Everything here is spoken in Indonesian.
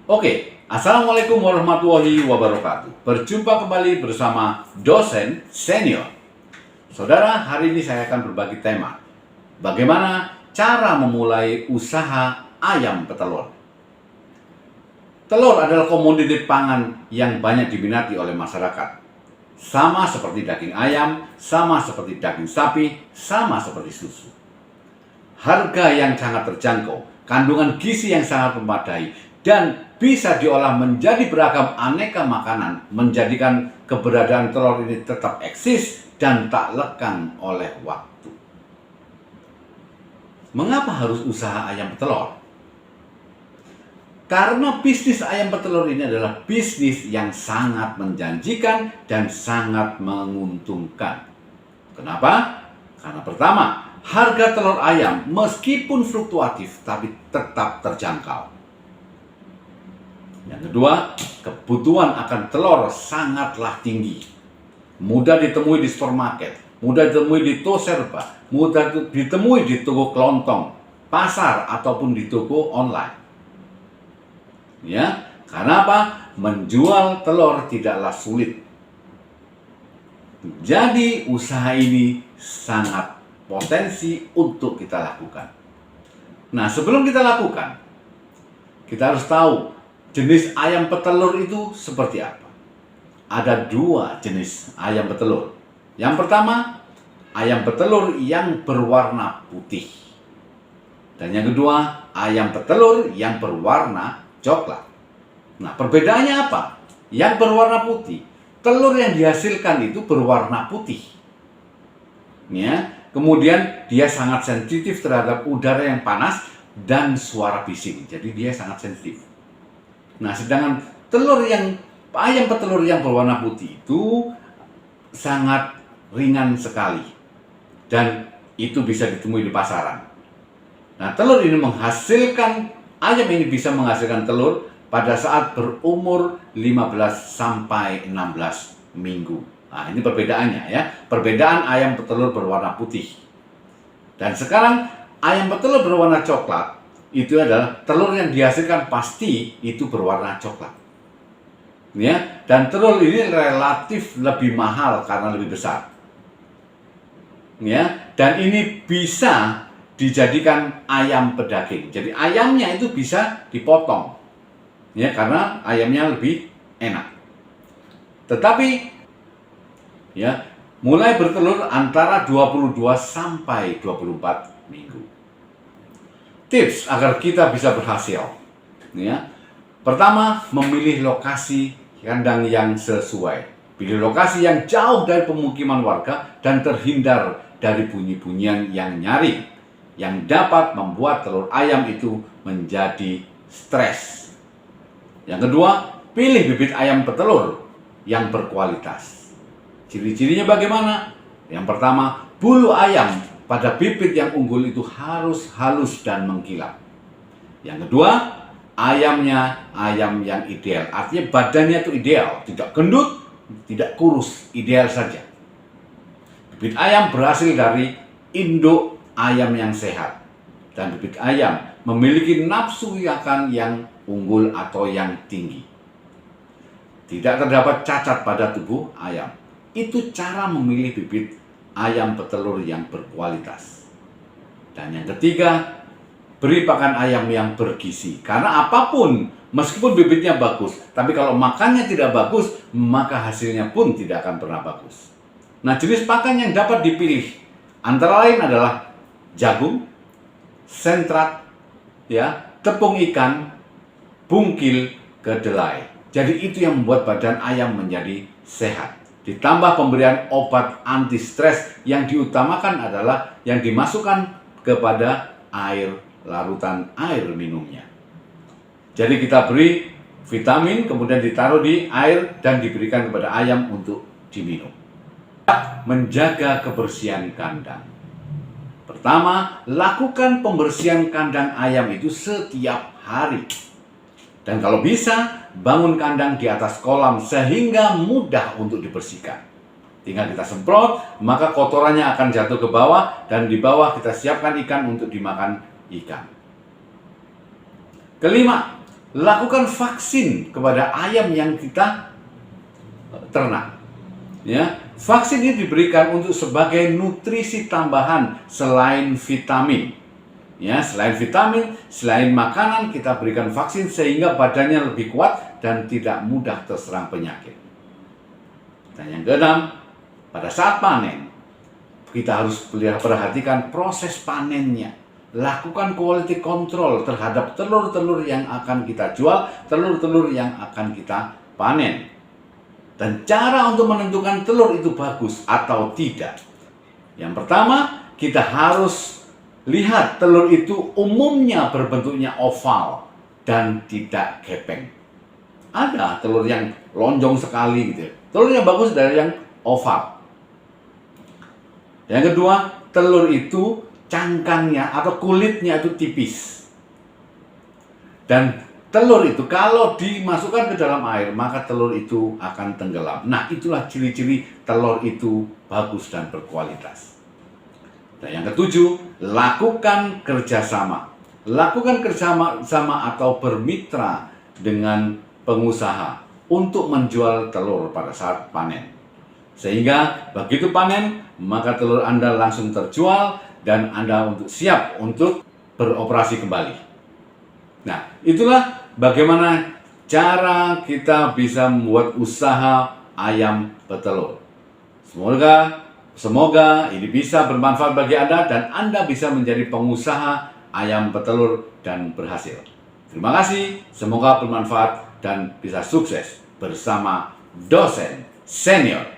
Oke, Assalamualaikum warahmatullahi wabarakatuh. Berjumpa kembali bersama dosen senior. Saudara, hari ini saya akan berbagi tema bagaimana cara memulai usaha ayam petelur. Telur adalah komoditi pangan yang banyak diminati oleh masyarakat. Sama seperti daging ayam, sama seperti daging sapi, sama seperti susu. Harga yang sangat terjangkau, kandungan gizi yang sangat memadai, dan bisa diolah menjadi beragam aneka makanan, menjadikan keberadaan telur ini tetap eksis dan tak lekang oleh waktu. Mengapa harus usaha ayam petelur? Karena bisnis ayam petelur ini adalah bisnis yang sangat menjanjikan dan sangat menguntungkan. Kenapa? Karena pertama, harga telur ayam meskipun fluktuatif tapi tetap terjangkau. Yang kedua, kebutuhan akan telur sangatlah tinggi. Mudah ditemui di supermarket, mudah ditemui di toko serba, mudah ditemui di toko kelontong, pasar ataupun di toko online. Ya, karena apa? Menjual telur tidaklah sulit. Jadi usaha ini sangat potensi untuk kita lakukan. Nah, sebelum kita lakukan, kita harus tahu jenis ayam petelur itu seperti apa. Ada dua jenis ayam petelur. Yang pertama, ayam petelur yang berwarna putih. Dan yang kedua, ayam petelur yang berwarna coklat. Nah, perbedaannya apa? Yang berwarna putih, telur yang dihasilkan itu berwarna putih. Ya, kemudian dia sangat sensitif terhadap udara yang panas dan suara bising. Jadi dia sangat sensitif. Nah, sedangkan ayam petelur yang berwarna putih itu sangat ringan sekali dan itu bisa ditemui di pasaran. Nah, ayam ini bisa menghasilkan telur pada saat berumur 15 sampai 16 minggu. Nah, ini perbedaannya ya. Perbedaan ayam petelur berwarna putih. Dan sekarang ayam petelur berwarna coklat itu adalah telur yang dihasilkan pasti itu berwarna coklat. Ya, dan telur ini relatif lebih mahal karena lebih besar. Ya, dan ini bisa dijadikan ayam pedaging. Jadi ayamnya itu bisa dipotong. Ya, karena ayamnya lebih enak. Tetapi ya, mulai bertelur antara 22 sampai 24 minggu. Tips agar kita bisa berhasil. Ya. Pertama, memilih lokasi kandang yang sesuai. Pilih lokasi yang jauh dari pemukiman warga dan terhindar dari bunyi-bunyian yang nyaring yang dapat membuat telur ayam itu menjadi stres. Yang kedua, pilih bibit ayam petelur yang berkualitas. Ciri-cirinya bagaimana? Yang pertama, bulu ayam pada bibit yang unggul itu harus halus dan mengkilap. Yang kedua, ayamnya ayam yang ideal. Artinya badannya itu ideal, tidak gendut, tidak kurus, ideal saja. Bibit ayam berhasil dari induk ayam yang sehat. Dan bibit ayam memiliki nafsu makan yang unggul atau yang tinggi. Tidak terdapat cacat pada tubuh ayam. Itu cara memilih bibit ayam petelur yang berkualitas. Dan yang ketiga, beri pakan ayam yang bergizi. Karena apapun, meskipun bibitnya bagus, tapi kalau makannya tidak bagus, maka hasilnya pun tidak akan pernah bagus. Nah, jenis pakan yang dapat dipilih antara lain adalah jagung, sentrat, ya, tepung ikan, bungkil, kedelai. Jadi itu yang membuat badan ayam menjadi sehat. Ditambah pemberian obat anti stres yang diutamakan adalah yang dimasukkan kepada air larutan air minumnya. Jadi kita beri vitamin kemudian ditaruh di air dan diberikan kepada ayam untuk diminum. Menjaga kebersihan kandang. Pertama, lakukan pembersihan kandang ayam itu setiap hari. Dan kalau bisa, bangun kandang di atas kolam sehingga mudah untuk dibersihkan. Tinggal kita semprot, maka kotorannya akan jatuh ke bawah, dan di bawah kita siapkan ikan untuk dimakan ikan. Kelima, lakukan vaksin kepada ayam yang kita ternak. Ya, vaksin ini diberikan untuk sebagai nutrisi tambahan selain vitamin. Ya, selain vitamin, selain makanan, kita berikan vaksin sehingga badannya lebih kuat dan tidak mudah terserang penyakit. Dan yang keenam, pada saat panen, kita harus perhatikan proses panennya. Lakukan quality control terhadap telur-telur yang akan kita jual, telur-telur yang akan kita panen. Dan cara untuk menentukan telur itu bagus atau tidak. Yang pertama, kita harus lihat telur itu umumnya berbentuknya oval dan tidak gepeng. Ada telur yang lonjong sekali gitu. Telur yang bagus dari yang oval. Yang kedua, telur itu cangkangnya atau kulitnya itu tipis. Dan telur itu kalau dimasukkan ke dalam air, maka telur itu akan tenggelam. Nah, itulah ciri-ciri telur itu bagus dan berkualitas. Dan yang ketujuh, lakukan kerjasama. Lakukan kerjasama atau bermitra dengan pengusaha untuk menjual telur pada saat panen. Sehingga begitu panen, maka telur Anda langsung terjual dan Anda siap untuk beroperasi kembali. Nah, itulah bagaimana cara kita bisa membuat usaha ayam petelur. Semoga ini bisa bermanfaat bagi Anda dan Anda bisa menjadi pengusaha ayam petelur dan berhasil. Terima kasih, semoga bermanfaat dan bisa sukses bersama dosen senior.